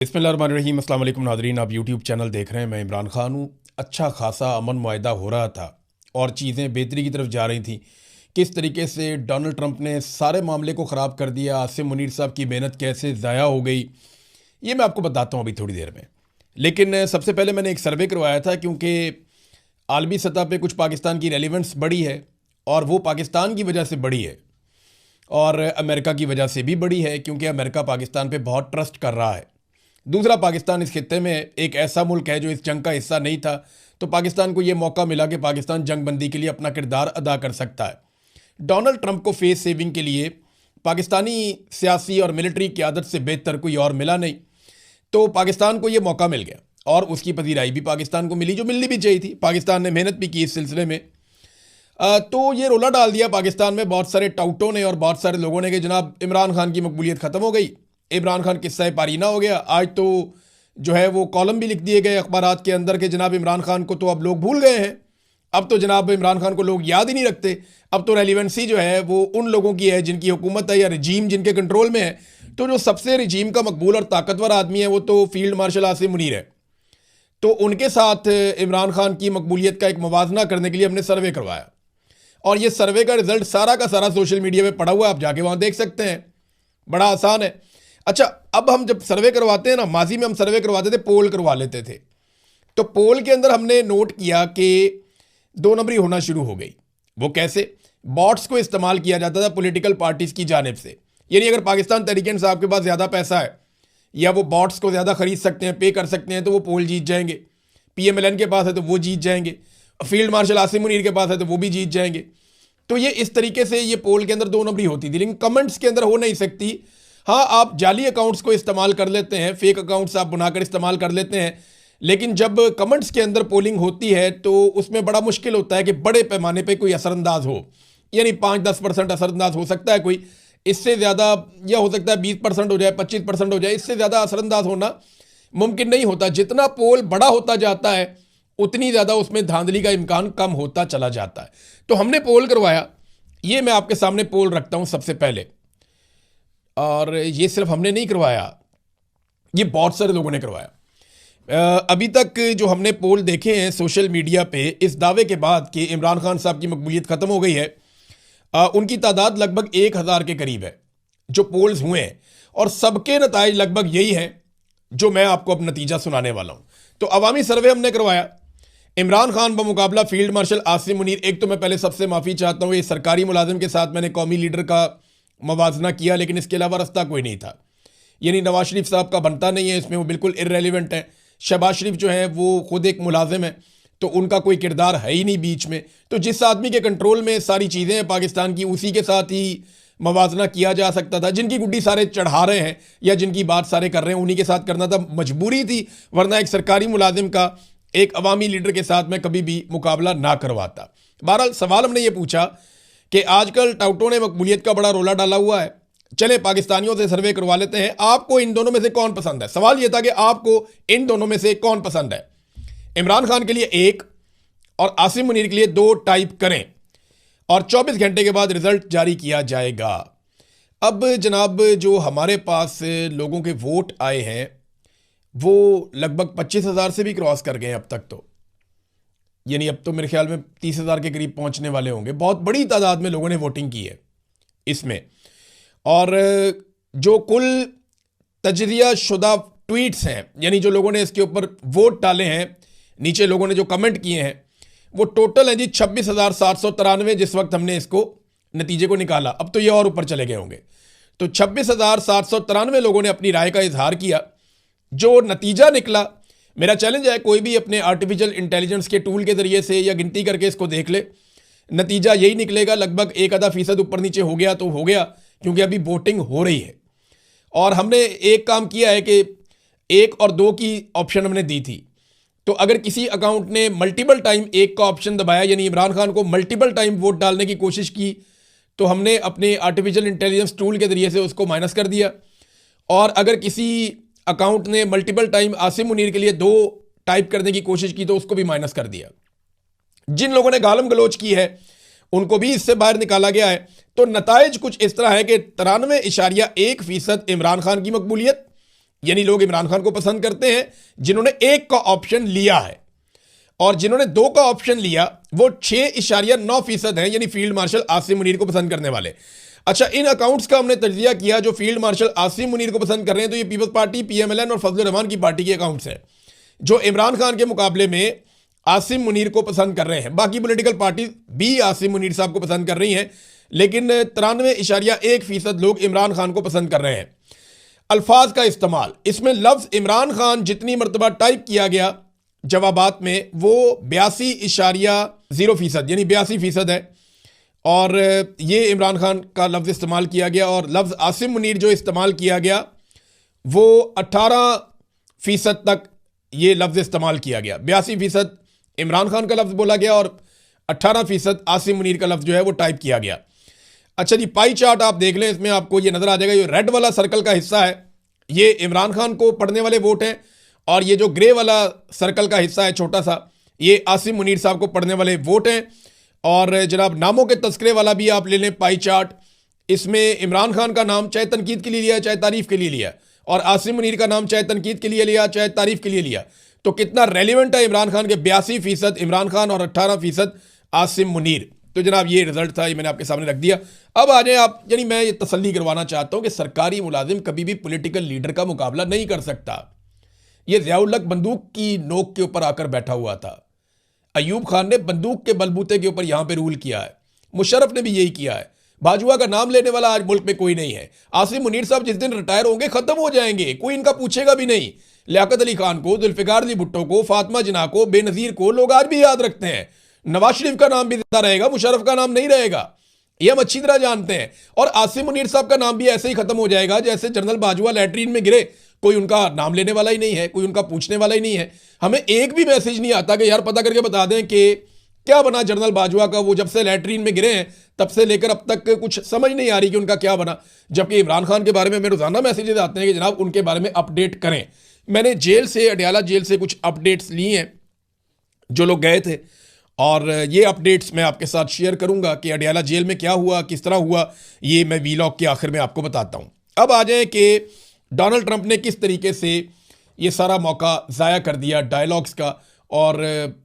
बिस्मिल्लाहिर्रहमानिर्रहीम। अस्सलाम वालेकुम नाज़रीन, आप यूट्यूब चैनल देख रहे हैं। मैं इमरान खान हूँ। अच्छा खासा अमन मुआहिदा हो रहा था और चीज़ें बेहतरी की तरफ जा रही थी। किस तरीके से डोनाल्ड ट्रंप ने सारे मामले को ख़राब कर दिया, आसिम मुनीर साहब की मेहनत कैसे ज़ाया हो गई, ये मैं आपको बताता हूँ अभी थोड़ी देर में। लेकिन सबसे पहले मैंने एक सर्वे करवाया था, क्योंकि आलमी सतह पर कुछ पाकिस्तान की रेलिवेंस बड़ी है और वो पाकिस्तान की वजह से बड़ी है और अमेरिका की वजह से भी बड़ी है, क्योंकि अमेरिका पाकिस्तान पे बहुत ट्रस्ट कर रहा है। दूसरा, पाकिस्तान इस खित्ते में एक ऐसा मुल्क है जो इस जंग का हिस्सा नहीं था, तो पाकिस्तान को ये मौका मिला कि पाकिस्तान जंग बंदी के लिए अपना किरदार अदा कर सकता है। डोनाल्ड ट्रंप को फेस सेविंग के लिए पाकिस्तानी सियासी और मिलिट्री क़यादत से बेहतर कोई और मिला नहीं, तो पाकिस्तान को ये मौका मिल गया और उसकी पजीराई भी पाकिस्तान को मिली, जो मिलनी भी चाहिए थी। पाकिस्तान ने मेहनत भी की इस सिलसिले में। तो ये रोला डाल दिया पाकिस्तान में बहुत सारे टाउटों ने और बहुत सारे लोगों ने कि जनाब इमरान खान की मकबूलियत ख़त्म हो गई, इमरान खान किस्सा पारीना हो गया। आज तो जो है वो कॉलम भी लिख दिए गए अखबारात के अंदर कि जनाब इमरान खान को तो अब लोग भूल गए हैं, अब तो जनाब इमरान खान को लोग याद ही नहीं रखते, अब तो रेलिवेंसी जो है वो उन लोगों की है जिनकी हुकूमत है या रजीम जिनके कंट्रोल में है। तो जो सबसे रजीम का मकबूल और ताकतवर आदमी है वो तो फील्ड मार्शल आसिम मुनीर है। तो उनके साथ इमरान खान की मकबूलियत का एक मुवाजना करने के लिए हमने सर्वे करवाया और ये सर्वे का रिजल्ट सारा का सारा सोशल मीडिया पे पड़ा हुआ है, आप जाके वहाँ देख सकते हैं। बड़ा आसान है। अच्छा, अब हम जब सर्वे करवाते हैं ना, माजी में हम सर्वे करवाते थे, पोल करवा लेते थे, तो पोल के अंदर हमने नोट किया कि दो नंबरी होना शुरू हो गई। वो कैसे? बॉट्स को इस्तेमाल किया जाता था पॉलिटिकल पार्टीज की जानिब से। यानी अगर पाकिस्तान तहरीक इंसाफ के पास ज़्यादा पैसा है या वो बॉट्स को ज़्यादा खरीद सकते हैं, पे कर सकते हैं, तो वो पोल जीत जाएंगे। PMLN के पास है तो वो जीत जाएंगे, फील्ड मार्शल आसिम मुनीर के पास है तो वो भी जीत जाएंगे। तो ये इस तरीके से ये पोल के अंदर दो नंबरी होती थी, लेकिन कमेंट्स के अंदर हो नहीं सकती। हाँ, आप जाली अकाउंट्स को इस्तेमाल कर लेते हैं, फेक अकाउंट्स आप बनाकर इस्तेमाल कर लेते हैं, लेकिन जब कमेंट्स के अंदर पोलिंग होती है तो उसमें बड़ा मुश्किल होता है कि बड़े पैमाने पे कोई असरअंदाज हो। यानी 5-10% असरअंदाज हो सकता है कोई, इससे ज़्यादा या हो सकता है 20% हो जाए, 25% हो जाए, इससे ज़्यादा असरअंदाज होना मुमकिन नहीं होता। जितना पोल बड़ा होता जाता है उतनी ज़्यादा उसमें धांधली का इम्कान कम होता चला जाता है। तो हमने पोल करवाया, ये मैं आपके सामने पोल रखता हूँ सबसे पहले। और ये सिर्फ हमने नहीं करवाया, ये बहुत सारे लोगों ने करवाया। अभी तक जो हमने पोल देखे हैं सोशल मीडिया पे इस दावे के बाद कि इमरान खान साहब की मकबूलियत ख़त्म हो गई है, उनकी तादाद लगभग 1000 के करीब है जो पोल्स हुए हैं, और सबके नताइज लगभग यही हैं जो मैं आपको अब नतीजा सुनाने वाला हूँ। तो अवामी सर्वे हमने करवाया। इमरान खान बमुकाबला फील्ड मार्शल आसिम मुनीर, एक तो मैं पहले सबसे माफ़ी चाहता हूँ, ये सरकारी मुलाजिम के साथ मैंने कौमी लीडर का मवाजना किया, लेकिन इसके अलावा रास्ता कोई नहीं था। यानी नवाज शरीफ साहब का बनता नहीं है इसमें, वो बिल्कुल इर्रेलिवेंट है। शहबाज शरीफ जो है वो खुद एक मुलाजिम है, तो उनका कोई किरदार है ही नहीं बीच में। तो जिस आदमी के कंट्रोल में सारी चीज़ें हैं पाकिस्तान की, उसी के साथ ही मवाजना किया जा सकता था। जिनकी गुड्डी सारे चढ़ा रहे हैं या जिनकी बात सारे कर रहे हैं, उन्हीं के साथ करना था, मजबूरी थी, वरना एक सरकारी मुलाजिम का एक अवामी लीडर के साथ मैं कभी भी मुकाबला ना करवाता। बहरहाल सवाल हमने ये पूछा कि आजकल टाउटों ने मकबूलियत का बड़ा रोला डाला हुआ है, चले पाकिस्तानियों से सर्वे करवा लेते हैं, आपको इन दोनों में से कौन पसंद है। सवाल यह था कि आपको इन दोनों में से कौन पसंद है। इमरान खान के लिए 1 और आसिम मुनीर के लिए 2 टाइप करें और 24 घंटे के बाद रिजल्ट जारी किया जाएगा। अब जनाब जो हमारे पास लोगों के वोट आए हैं वो लगभग 25,000 से भी क्रॉस कर गए हैं अब तक। तो यानी अब तो मेरे ख्याल में 30,000 के करीब पहुंचने वाले होंगे। बहुत बड़ी तादाद में लोगों ने वोटिंग की है इसमें। और जो कुल तजज़िया शुदा ट्वीट्स हैं, यानी जो लोगों ने इसके ऊपर वोट डाले हैं, नीचे लोगों ने जो कमेंट किए हैं, वो टोटल है जी 26,793 जिस वक्त हमने इसको नतीजे को निकाला। अब तो ये और ऊपर चले गए होंगे। तो 26,793 लोगों ने अपनी राय का इजहार किया। जो नतीजा निकला, मेरा चैलेंज है कोई भी अपने आर्टिफिशियल इंटेलिजेंस के टूल के ज़रिए से या गिनती करके इसको देख ले, नतीजा यही निकलेगा। लगभग 1-आधा% ऊपर नीचे हो गया तो हो गया, क्योंकि अभी वोटिंग हो रही है। और हमने एक काम किया है कि 1 और 2 की ऑप्शन हमने दी थी। तो अगर किसी अकाउंट ने मल्टीपल टाइम 1 का ऑप्शन दबाया, यानी इमरान खान को मल्टीपल टाइम वोट डालने की कोशिश की, तो हमने अपने आर्टिफिशियल इंटेलिजेंस टूल के ज़रिए से उसको माइनस कर दिया। और अगर किसी अकाउंट ने मल्टीपल टाइम आसिम मुनीर के लिए 2 टाइप करने की कोशिश की तो उसको भी माइनस कर दिया। जिन लोगों ने गालम गलोच की है उनको भी इससे बाहर निकाला गया है। तो नताइज कुछ इस तरह है कि 93.1% इमरान खान की मकबूलियत यानी लोग इमरान खान को पसंद करते हैं जिन्होंने 1 का ऑप्शन लिया है, और जिन्होंने 2 का ऑप्शन लिया वो 6.9% है, यानी फील्ड मार्शल आसिम मुनीर को पसंद करने वाले। अच्छा, इन अकाउंट्स का हमने तज्जिया किया जो फील्ड मार्शल आसिम मुनीर को पसंद कर रहे हैं, तो ये पीपल्स पार्टी, PMLN और फजल रहमान की पार्टी के अकाउंट्स हैं जो इमरान खान के मुकाबले में आसिम मुनीर को पसंद कर रहे हैं। बाकी पॉलिटिकल पार्टी भी आसिम मुनीर साहब को पसंद कर रही हैं, लेकिन 93.1% लोग इमरान खान को पसंद कर रहे हैं। अल्फाज का इस्तेमाल, इसमें लफ्ज इमरान खान जितनी मरतबा टाइप किया गया जवाबात में वो 82.0% यानी 82% है, और ये इमरान खान का लफ्ज इस्तेमाल किया गया, और लफ्ज आसिम मुनीर जो इस्तेमाल किया गया वो 18% तक ये लफ्ज इस्तेमाल किया गया। 82% इमरान खान का लफ्ज बोला गया और 18% आसिम मुनीर का लफ्ज जो है वो टाइप किया गया। अच्छा जी, पाई चार्ट आप देख लें, इसमें आपको ये नजर आ जाएगा, ये रेड वाला सर्कल का हिस्सा है ये इमरान खान को पढ़ने वाले वोट हैं, और ये जो ग्रे वाला सर्कल का हिस्सा है छोटा सा, ये आसिम मुनीर साहब को पढ़ने वाले वोट हैं। और जनाब नामों के तस्करे वाला भी आप ले लें पाई चार्ट, इसमें इमरान खान का नाम चाहे तनकीद के लिए लिया चाहे तारीफ के लिए लिया, और आसिम मुनीर का नाम चाहे तनकीद के लिए लिया चाहे तारीफ के लिए लिया, तो कितना रेलिवेंट है इमरान खान के 82% इमरान खान और 18% आसिम मुनीर। तो जनाब ये रिजल्ट था, ये मैंने आपके सामने रख दिया। अब आ जाए आप, यानी मैं ये तसल्ली करवाना चाहता हूं कि सरकारी मुलाजिम कभी भी पॉलिटिकल लीडर का मुकाबला नहीं कर सकता। ये ज़ियाउल हक बंदूक की नोक के ऊपर आकर बैठा हुआ था, अयूब खान ने बंदूक के बलबूते के ऊपर यहां पे रूल किया है, मुशर्रफ ने भी यही किया है, बाजुआ का नाम लेने वाला आज मुल्क में कोई नहीं है। आसिम मुनीर साहब जिस दिन रिटायर होंगे खत्म हो जाएंगे, कोई इनका पूछेगा भी नहीं। लियाकत अली खान को, जुल्फिकार अली भुट्टो को, फातिमा जिन्ना को, बेनज़ीर को लोग आज भी याद रखते हैं। नवाज शरीफ का नाम भी जिंदा रहेगा, मुशर्रफ का नाम नहीं रहेगा, ये हम अच्छी तरह जानते हैं। और आसिम मुनीर साहब का नाम भी ऐसे ही खत्म हो जाएगा जैसे जनरल बाजवा लैट्रीन में गिरे, कोई उनका नाम लेने वाला ही नहीं है, कोई उनका पूछने वाला ही नहीं है। हमें एक भी मैसेज नहीं आता कि यार पता करके बता दें कि क्या बना जनरल बाजवा का, वो जब से लैट्रीन में गिरे हैं तब से लेकर अब तक कुछ समझ नहीं आ रही कि उनका क्या बना। जबकि इमरान खान के बारे में रोजाना मैसेजेस आते हैं कि जनाब उनके बारे में अपडेट करें। मैंने जेल से, अडयाला जेल से कुछ अपडेट्स लिए हैं जो लोग गए थे, और ये अपडेट्स मैं आपके साथ शेयर करूंगा कि अडयाला जेल में क्या हुआ, किस तरह हुआ, ये मैं वीलॉग के आखिर में आपको बताता हूं। अब आ जाए कि डोनाल्ड ट्रंप ने किस तरीके से ये सारा मौका ज़ाया कर दिया डायलॉग्स का, और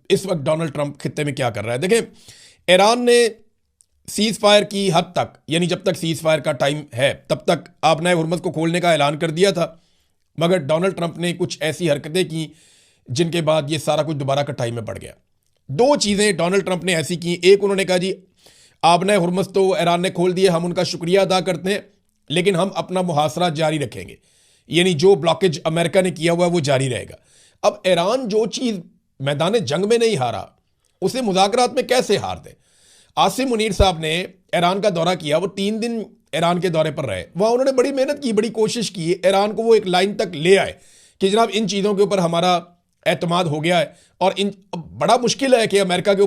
इस वक्त डोनाल्ड ट्रंप खित्ते में क्या कर रहा है। देखें, ईरान ने सीज़ फायर की हद तक, यानी जब तक सीज़ फायर का टाइम है तब तक आबनाए हुर्मत को खोलने का ऐलान कर दिया था, मगर डोनाल्ड ट्रंप ने कुछ ऐसी हरकतें की जिनके बाद ये सारा कुछ दोबारा का टाइम में पड़ गया। 2 चीज़ें डोनाल्ड ट्रंप ने ऐसी की, एक उन्होंने कहा जी आबनाए हुर्मत तो ईरान ने खोल दिया, हम उनका शुक्रिया अदा करते हैं, लेकिन हम अपना मुहासरा जारी रखेंगे, यानी जो ब्लॉकेज अमेरिका ने किया हुआ है वो जारी रहेगा। अब ईरान जो चीज़ मैदान जंग में नहीं हारा उसे मुज़ाकरात में कैसे हार दे। आसिम मुनीर साहब ने ईरान का दौरा किया, वो 3 दिन ईरान के दौरे पर रहे, वहाँ उन्होंने बड़ी मेहनत की, बड़ी कोशिश की, ईरान को वो एक लाइन तक ले आए कि जनाब इन चीज़ों के ऊपर हमारा एतमाद हो गया है, और इन बड़ा मुश्किल है कि अमेरिका के ऊपर